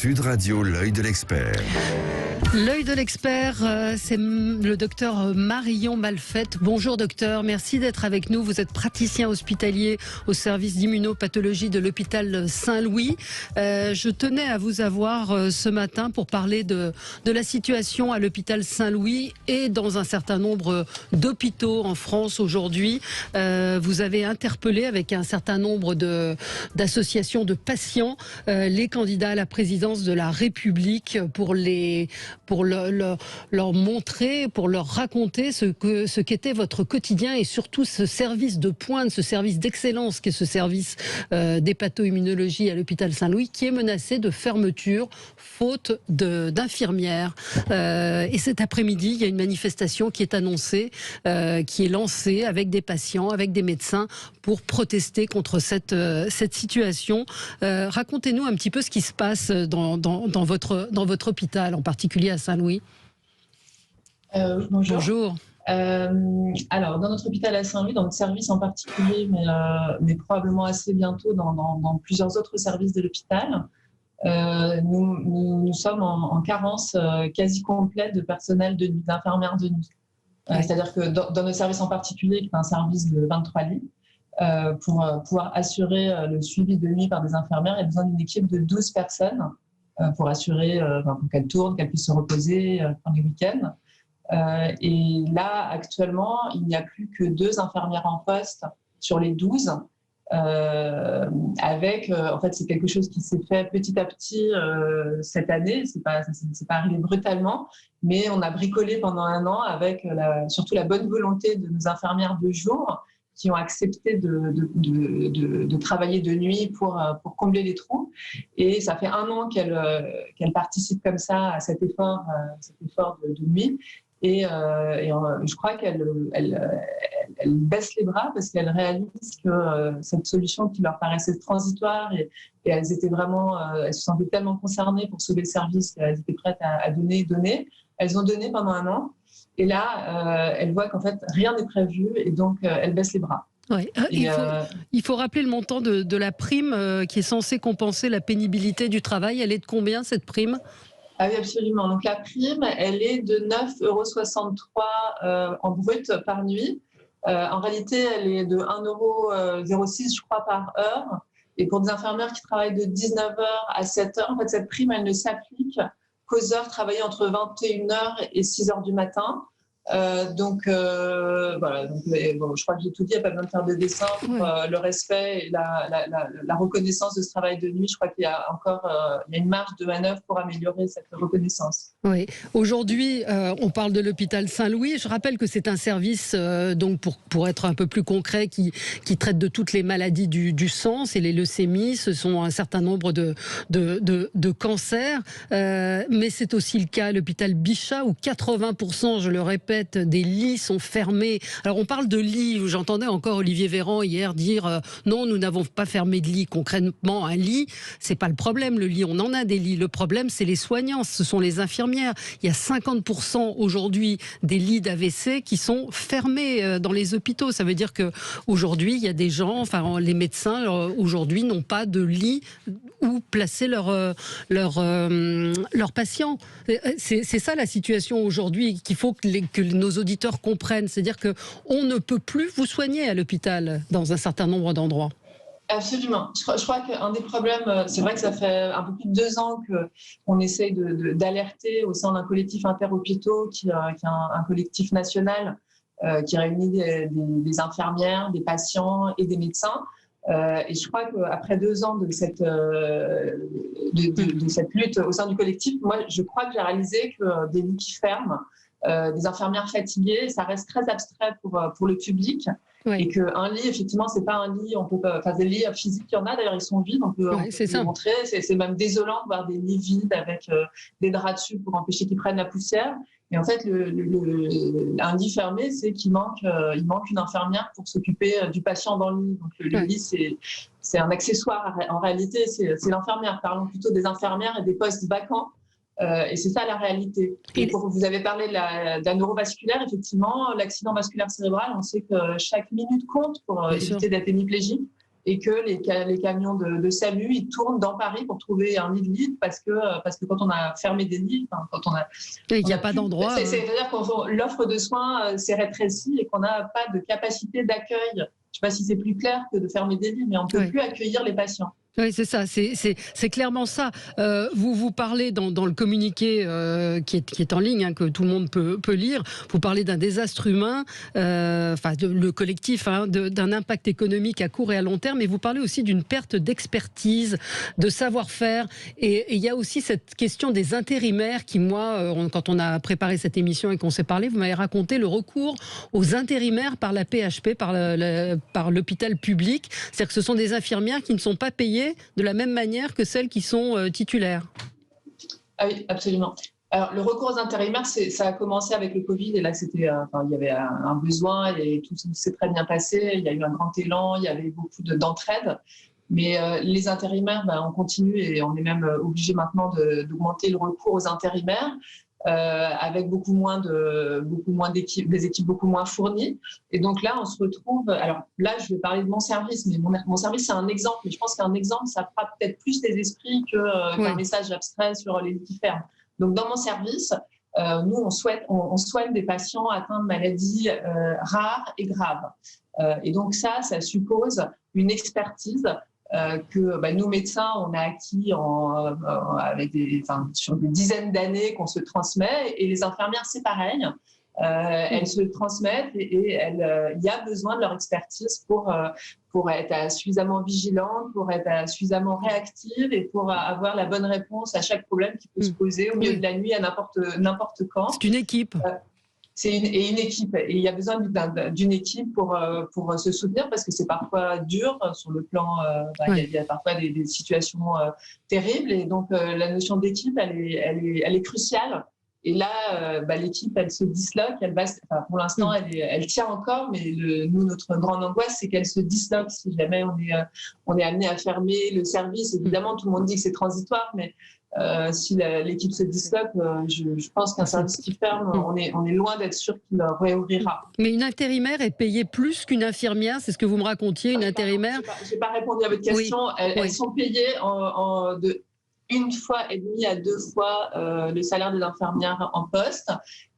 Sud Radio, l'œil de l'expert. L'œil de l'expert, c'est le docteur Marion Malfette. Bonjour docteur, merci d'être avec nous. Vous êtes praticien hospitalier au service d'immunopathologie de l'hôpital Saint-Louis. Je tenais à vous avoir ce matin pour parler de la situation à l'hôpital Saint-Louis et dans un certain nombre d'hôpitaux en France aujourd'hui. Vous avez interpellé avec un certain nombre d'associations de patients les candidats à la présidence de la République pour leur montrer, pour leur raconter ce qu'était votre quotidien et surtout ce service de pointe, ce service d'excellence qu'est ce service d'hépatoimmunologie à l'hôpital Saint-Louis qui est menacé de fermeture faute d'infirmières. Et cet après-midi, il y a une manifestation qui est annoncée, qui est lancée avec des patients, avec des médecins pour protester contre cette situation. Racontez-nous un petit peu ce qui se passe dans votre hôpital, en particulier à Saint-Louis. Bonjour. Alors, dans notre hôpital à Saint-Louis, dans notre service en particulier, mais probablement assez bientôt dans plusieurs autres services de l'hôpital, nous sommes en carence quasi complète de personnel de nuit, d'infirmières de nuit. C'est-à-dire que dans nos services en particulier, qui est un service de 23 lits, pour pouvoir assurer le suivi de nuit par des infirmières, il y a besoin d'une équipe de 12 personnes pour assurer pour qu'elles tournent, qu'elles puissent se reposer pendant les week-ends. Et là, actuellement, il n'y a plus que 2 infirmières en poste sur les 12. En fait, c'est quelque chose qui s'est fait petit à petit cette année. C'est pas arrivé brutalement, mais on a bricolé pendant un an avec surtout la bonne volonté de nos infirmières de jour qui ont accepté de travailler de nuit pour combler les trous. Et ça fait un an qu'elles participent comme ça à cet effort de nuit. Et je crois qu'elles baissent les bras parce qu'elles réalisent que cette solution qui leur paraissait transitoire et elles étaient vraiment, elles se sentaient tellement concernées pour sauver le service qu'elles étaient prêtes à donner. Elles ont donné pendant un an. Et là, elles voient qu'en fait, rien n'est prévu et donc elles baissent les bras. Ouais. Il faut rappeler le montant de la prime qui est censée compenser la pénibilité du travail. Elle est de combien cette prime ? Ah oui, absolument. Donc la prime, elle est de 9,63 € en brut par nuit. En réalité, elle est de 1,06 € je crois, par heure. Et pour des infirmières qui travaillent de 19h à 7h, en fait, cette prime, elle ne s'applique qu'aux heures travaillées entre 21h et 6h du matin. Voilà. Donc, je crois que j'ai tout dit. Il n'y a pas besoin de faire de dessin pour le respect et la reconnaissance de ce travail de nuit. Je crois qu'il y a encore une marge de manœuvre pour améliorer cette reconnaissance. Oui. Aujourd'hui, on parle de l'hôpital Saint-Louis. Je rappelle que c'est un service, donc pour être un peu plus concret, qui traite de toutes les maladies du sang. C'est les leucémies, ce sont un certain nombre de cancers. Mais c'est aussi le cas à l'hôpital Bichat où 80%, je le répète, des lits sont fermés. Alors on parle de lits, j'entendais encore Olivier Véran hier dire non, nous n'avons pas fermé de lit. Concrètement, un lit, c'est pas le problème, le lit, on en a des lits. Le problème, c'est les soignants, ce sont les infirmières. Il y a 50% aujourd'hui des lits d'AVC qui sont fermés dans les hôpitaux. Ça veut dire qu'aujourd'hui, il y a des gens, enfin les médecins aujourd'hui n'ont pas de lit où placer leurs patients. C'est ça la situation aujourd'hui qu'il faut que nos auditeurs comprennent. C'est-à-dire qu'on ne peut plus vous soigner à l'hôpital dans un certain nombre d'endroits. Absolument. Je crois qu'un des problèmes, c'est vrai que ça fait un peu plus de 2 ans qu'on essaye d'alerter au sein d'un collectif interhôpitaux qui est un collectif national qui réunit des infirmières, des patients et des médecins. Et je crois qu'après 2 ans de cette lutte au sein du collectif, moi, je crois que j'ai réalisé que des lits qui ferment, des infirmières fatiguées, ça reste très abstrait pour le public. Oui. Et qu'un lit, effectivement, c'est pas un lit, des lits physiques, il y en a, d'ailleurs, ils sont vides, on peut les montrer. C'est même désolant de voir des lits vides avec des draps dessus pour empêcher qu'ils prennent la poussière. Et en fait, un lit fermé, c'est qu'il manque une infirmière pour s'occuper du patient dans le lit. Donc le lit, c'est un accessoire. En réalité, c'est l'infirmière. Parlons plutôt des infirmières et des postes vacants. Et c'est ça la réalité. Et vous avez parlé de la neurovasculaire, effectivement, l'accident vasculaire cérébral, on sait que chaque minute compte pour éviter d'être hémiplégique. et que les camions de SAMU, ils tournent dans Paris pour trouver un lit de lit parce que quand on a fermé des lits, quand on a... Et qu'il n'y a pas d'endroit. C'est-à-dire que l'offre de soins s'est rétrécie et qu'on n'a pas de capacité d'accueil. Je ne sais pas si c'est plus clair que de fermer des lits, mais on ne peut plus accueillir les patients. Oui, c'est ça, c'est clairement ça. Vous parlez dans le communiqué qui est en ligne, que tout le monde peut lire, vous parlez d'un désastre humain, le collectif, d'un impact économique à court et à long terme, et vous parlez aussi d'une perte d'expertise, de savoir-faire, et il y a aussi cette question des intérimaires qui, moi, quand on a préparé cette émission et qu'on s'est parlé, vous m'avez raconté le recours aux intérimaires par la PHP, par l'hôpital public, c'est-à-dire que ce sont des infirmières qui ne sont pas payées de la même manière que celles qui sont titulaires. Ah oui, absolument. Alors, le recours aux intérimaires, ça a commencé avec le Covid, et là, il y avait un besoin, et tout s'est très bien passé, il y a eu un grand élan, il y avait beaucoup d'entraide, mais les intérimaires, on continue, et on est même obligé maintenant d'augmenter le recours aux intérimaires, avec beaucoup moins d'équipes, des équipes beaucoup moins fournies. Et donc là, on se retrouve... Alors là, je vais parler de mon service, mais mon service, c'est un exemple. Mais je pense qu'un exemple, ça fera peut-être plus les esprits qu'un message abstrait sur les lits qui ferment. Donc dans mon service, nous, on soigne des patients atteints de maladies rares et graves. Et donc ça suppose une expertise que nous, médecins, on a acquis sur des dizaines d'années qu'on se transmet, et les infirmières, c'est pareil. Elles se transmettent et il y a besoin de leur expertise pour être suffisamment vigilante, pour être suffisamment réactive et pour avoir la bonne réponse à chaque problème qui peut se poser au milieu de la nuit à n'importe quand. C'est une équipe. C'est une équipe, et il y a besoin d'une équipe pour se soutenir, parce que c'est parfois dur sur le plan, il y a parfois des situations terribles, et donc la notion d'équipe, elle est cruciale. Et là, l'équipe, elle se disloque, pour l'instant, elle tient encore, mais notre grande angoisse, c'est qu'elle se disloque si jamais on est amené à fermer le service. Évidemment, tout le monde dit que c'est transitoire, mais si l'équipe se disloque, je pense qu'un service qui ferme, on est loin d'être sûr qu'il réouvrira. Mais une intérimaire est payée plus qu'une infirmière, c'est ce que vous me racontiez, une intérimaire. Je n'ai pas répondu à votre question. Elles sont payées de 1 fois et demie à 2 fois le salaire des infirmières en poste.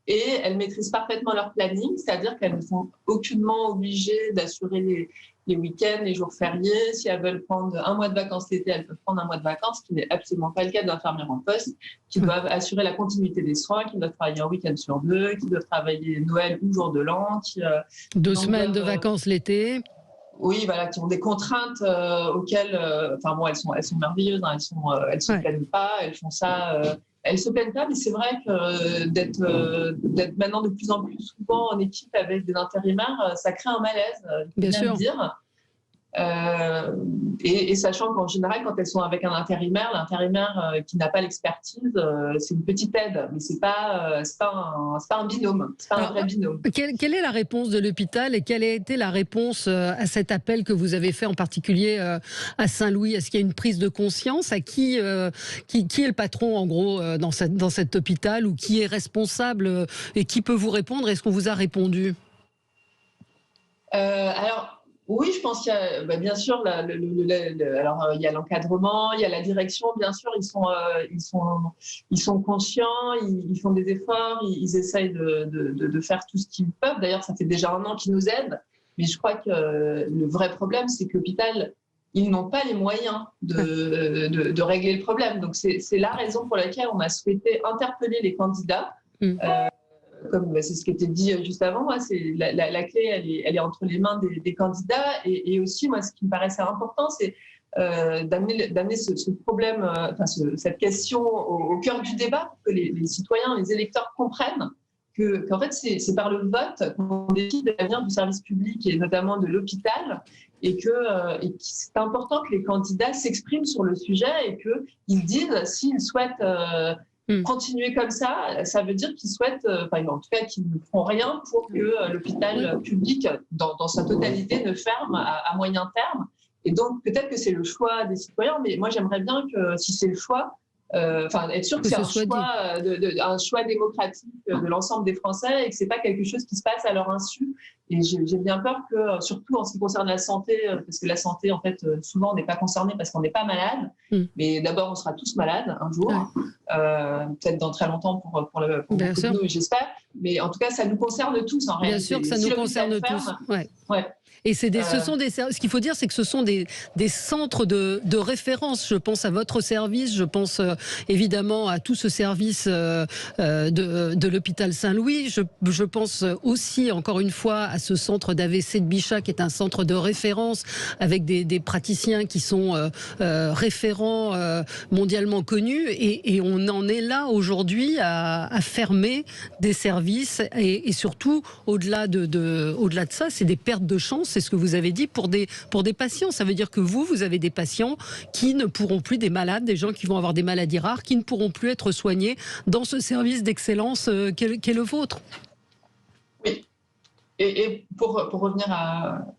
Et elles maîtrisent parfaitement leur planning, c'est-à-dire qu'elles ne sont aucunement obligées d'assurer les week-ends, les jours fériés. Si elles veulent prendre un mois de vacances l'été, elles peuvent prendre un mois de vacances, ce qui n'est absolument pas le cas d'infirmières en poste, qui doivent assurer la continuité des soins, qui doivent travailler un week-end sur 2, qui doivent travailler Noël ou jour de l'an. 2 semaines de vacances l'été. Oui, voilà, qui ont des contraintes auxquelles, elles sont merveilleuses, elles se plaignent pas, elles font ça. Elles se plaignent pas, mais c'est vrai que d'être maintenant de plus en plus souvent en équipe avec des intérimaires, ça crée un malaise. Bien sûr. Dire. Et sachant qu'en général, quand elles sont avec un intérimaire, l'intérimaire qui n'a pas l'expertise, c'est une petite aide, mais c'est pas un binôme, c'est pas un vrai binôme. Quelle est la réponse de l'hôpital, et quelle a été la réponse à cet appel que vous avez fait en particulier à Saint-Louis? Est-ce qu'il y a une prise de conscience? À qui est le patron en gros dans cet hôpital, ou qui est responsable et qui peut vous répondre? Est-ce qu'on vous a répondu? Alors. Oui, je pense qu'il y a, bien sûr, il y a l'encadrement, il y a la direction, bien sûr, ils sont conscients, ils font des efforts, ils essayent de faire tout ce qu'ils peuvent. D'ailleurs, ça fait déjà 1 an qu'ils nous aident, mais je crois que le vrai problème, c'est que l'hôpital, ils n'ont pas les moyens de régler le problème. Donc, c'est la raison pour laquelle on a souhaité interpeller les candidats. Comme c'est ce qui était dit juste avant, c'est la clé, elle est entre les mains des candidats, et aussi, moi, ce qui me paraissait important, c'est d'amener ce problème, cette question au cœur du débat, pour que les citoyens, les électeurs comprennent qu'en fait, c'est par le vote qu'on décide de l'avenir du service public, et notamment de l'hôpital, et que c'est important que les candidats s'expriment sur le sujet, et qu'ils disent s'ils souhaitent continuer comme ça. Ça veut dire qu'ils souhaitent, en tout cas, qu'ils ne feront rien pour que l'hôpital public, dans sa totalité, ne ferme à moyen terme. Et donc, peut-être que c'est le choix des citoyens, mais moi, j'aimerais bien que, si c'est le choix, être sûr que c'est un choix démocratique de l'ensemble des Français et que c'est pas quelque chose qui se passe à leur insu. Et j'ai bien peur que, surtout en ce qui concerne la santé, parce que la santé, en fait, souvent on n'est pas concerné parce qu'on n'est pas malade. Mais d'abord, on sera tous malades un jour, peut-être dans très longtemps pour beaucoup de nous, j'espère. Mais en tout cas, ça nous concerne tous en réalité. Bien sûr que ça nous concerne tous. Et ce qu'il faut dire, c'est que ce sont des centres de référence. Je pense à votre service, je pense évidemment à tout ce service de l'hôpital Saint-Louis. Je pense aussi, encore une fois, à ce centre d'AVC de Bichat, qui est un centre de référence avec des praticiens qui sont référents mondialement connus. Et on en est là aujourd'hui à fermer des services. Et surtout, au-delà de ça, c'est des pertes de chance. C'est ce que vous avez dit pour des patients. Ça veut dire que vous avez des patients qui ne pourront plus, des malades, des gens qui vont avoir des maladies rares, qui ne pourront plus être soignés dans ce service d'excellence qu'est le vôtre. Oui. Et pour revenir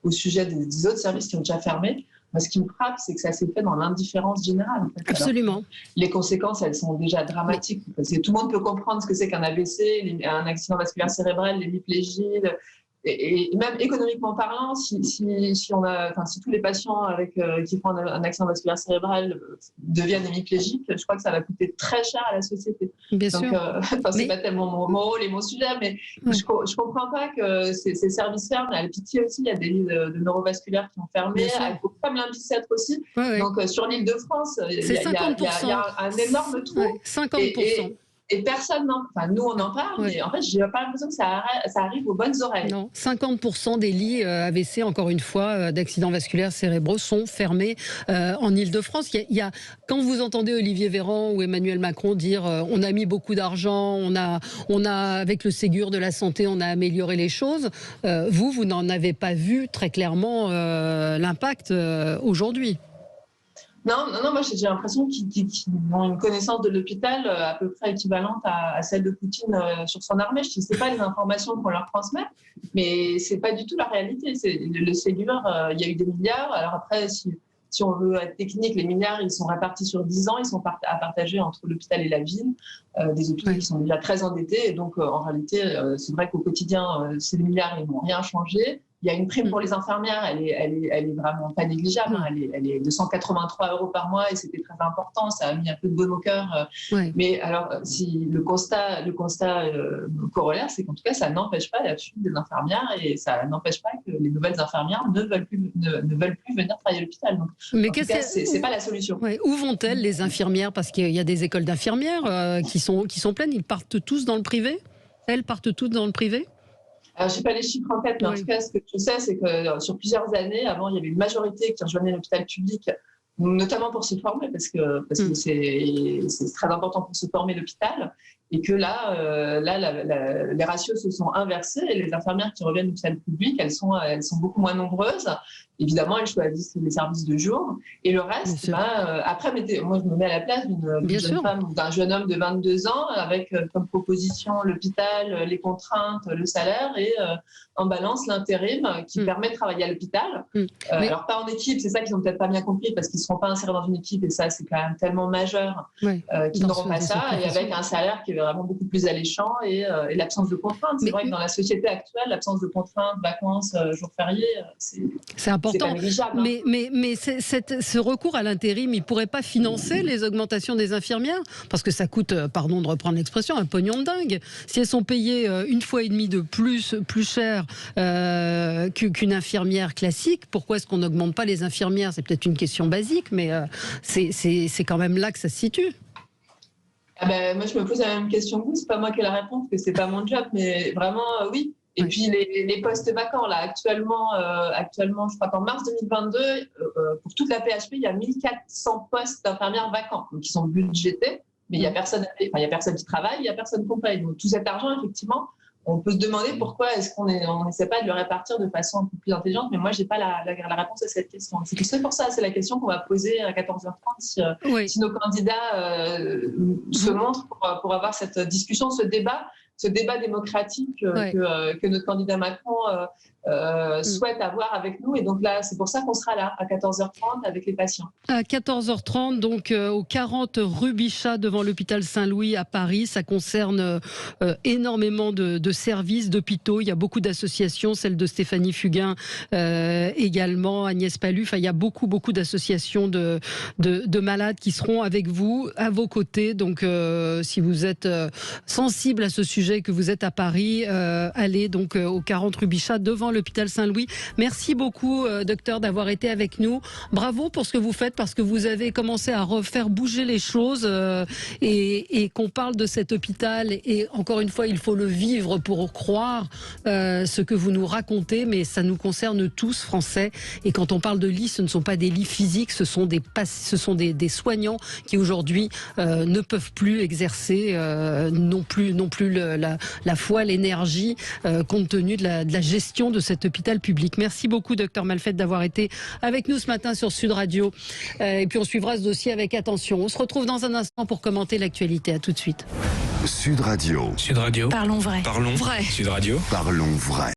au sujet des autres services qui ont déjà fermé, moi, ce qui me frappe, c'est que ça s'est fait dans l'indifférence générale. En fait. Absolument. Alors, les conséquences, elles sont déjà dramatiques. Parce que tout le monde peut comprendre ce que c'est qu'un AVC, un accident vasculaire cérébral, l'hémiplégie. Et même économiquement parlant, si tous les patients qui font un accident vasculaire cérébral deviennent hémiplégiques, je crois que ça va coûter très cher à la société. Bien sûr. C'est pas tellement mon rôle et mon sujet, mais je comprends pas que ces services ferment. À la Pitié aussi, il y a des lits de neurovasculaires qui ont fermé, comme l'Imbicêtre aussi. Donc sur l'île de France, il y a un énorme trou. 50%. Et personne nous on en parle, mais en fait, j'ai pas l'impression que ça arrive aux bonnes oreilles. Non, 50% des lits AVC, encore une fois, d'accidents vasculaires cérébraux sont fermés en Île-de-France. Quand vous entendez Olivier Véran ou Emmanuel Macron dire on a mis beaucoup d'argent, on a avec le Ségur de la santé, on a amélioré les choses, vous n'en avez pas vu très clairement l'impact aujourd'hui. Non, moi j'ai l'impression qu'ils ont une connaissance de l'hôpital à peu près équivalente à celle de Poutine sur son armée. Je ne sais pas les informations qu'on leur transmet, mais c'est pas du tout la réalité. Le Ségur, il y a eu des milliards. Alors après, si on veut être technique, les milliards, ils sont répartis sur 10 ans, ils sont à partager entre l'hôpital et la ville. Des hôpitaux qui sont déjà très endettés. Et donc, en réalité, c'est vrai qu'au quotidien, ces milliards, ils n'ont rien changé. Il y a une prime pour les infirmières, elle est vraiment pas négligeable. Elle est de 183 € par mois et c'était très important. Ça a mis un peu de baume au cœur. Mais alors, si le constat corollaire, c'est qu'en tout cas, ça n'empêche pas la fuite des infirmières et ça n'empêche pas que les nouvelles infirmières ne veulent plus venir travailler à l'hôpital. Donc, en tout cas, c'est pas la solution. Où vont-elles les infirmières? Parce qu'il y a des écoles d'infirmières qui sont pleines. Ils partent tous dans le privé? Elles partent toutes dans le privé? Alors, je n'ai pas les chiffres en tête, mais en tout cas, ce que je sais, c'est que sur plusieurs années, avant, il y avait une majorité qui rejoignait l'hôpital public, notamment pour se former, parce que c'est très important pour se former l'hôpital, et que là, les ratios se sont inversés, et les infirmières qui reviennent à l'hôpital public, elles sont beaucoup moins nombreuses. Évidemment, elles choisissent les services de jour. Et le reste, après, moi, je me mets à la place d'une jeune femme ou d'un jeune homme de 22 ans avec comme proposition l'hôpital, les contraintes, le salaire et en balance l'intérim qui permet de travailler à l'hôpital. Alors, pas en équipe, c'est ça qu'ils n'ont peut-être pas bien compris parce qu'ils ne seront pas insérés dans une équipe et ça, c'est quand même tellement majeur qu'ils n'auront pas ça. Et avec un salaire qui est vraiment beaucoup plus alléchant et l'absence de contraintes. C'est vrai que dans la société actuelle, l'absence de contraintes, vacances, jours fériés, c'est important. Mais ce recours à l'intérim, il ne pourrait pas financer les augmentations des infirmières? Parce que ça coûte, pardon de reprendre l'expression, un pognon de dingue. Si elles sont payées 1,5 fois de plus cher qu'une infirmière classique, pourquoi est-ce qu'on n'augmente pas les infirmières? C'est peut-être une question basique, mais c'est quand même là que ça se situe. Moi, je me pose la même question que vous. C'est pas moi qui ai la réponse, parce que c'est pas mon job, mais vraiment, oui. Et puis les postes vacants, là, actuellement, je crois qu'en mars 2022, pour toute la PHP, il y a 1400 postes d'infirmières vacants, donc qui sont budgétés, mais il n'y a personne qui travaille, il n'y a personne qu'on paye. Donc tout cet argent, effectivement, on peut se demander pourquoi est-ce qu'on n'essaie pas de le répartir de façon un peu plus intelligente, mais moi, je n'ai pas la réponse à cette question. C'est pour ça, c'est la question qu'on va poser à 14h30 si nos candidats se montrent pour avoir cette discussion, ce débat démocratique que notre candidat Macron souhaitent avoir avec nous. Et donc là, c'est pour ça qu'on sera là à 14h30 avec les patients. À 14h30, donc au 40 rue Bichat devant l'hôpital Saint-Louis à Paris. Ça concerne énormément de services, d'hôpitaux. Il y a beaucoup d'associations, celle de Stéphanie Fugain également, Agnès Pallu. Enfin, il y a beaucoup d'associations de malades qui seront avec vous, à vos côtés. Donc, si vous êtes sensible à ce sujet, que vous êtes à Paris, allez donc au 40 rue Bichat devant l'hôpital Saint-Louis. Merci beaucoup, docteur, d'avoir été avec nous. Bravo pour ce que vous faites, parce que vous avez commencé à refaire bouger les choses et qu'on parle de cet hôpital. Et encore une fois, il faut le vivre pour croire ce que vous nous racontez, mais ça nous concerne tous, Français. Et quand on parle de lits, ce ne sont pas des lits physiques, ce sont des soignants qui aujourd'hui ne peuvent plus exercer non plus la foi, l'énergie, compte tenu de la gestion de cet hôpital public. Merci beaucoup, docteur Malfette, d'avoir été avec nous ce matin sur Sud Radio. Et puis on suivra ce dossier avec attention. On se retrouve dans un instant pour commenter l'actualité. À tout de suite. Sud Radio. Sud Radio. Parlons vrai. Parlons vrai. Sud Radio. Parlons vrai.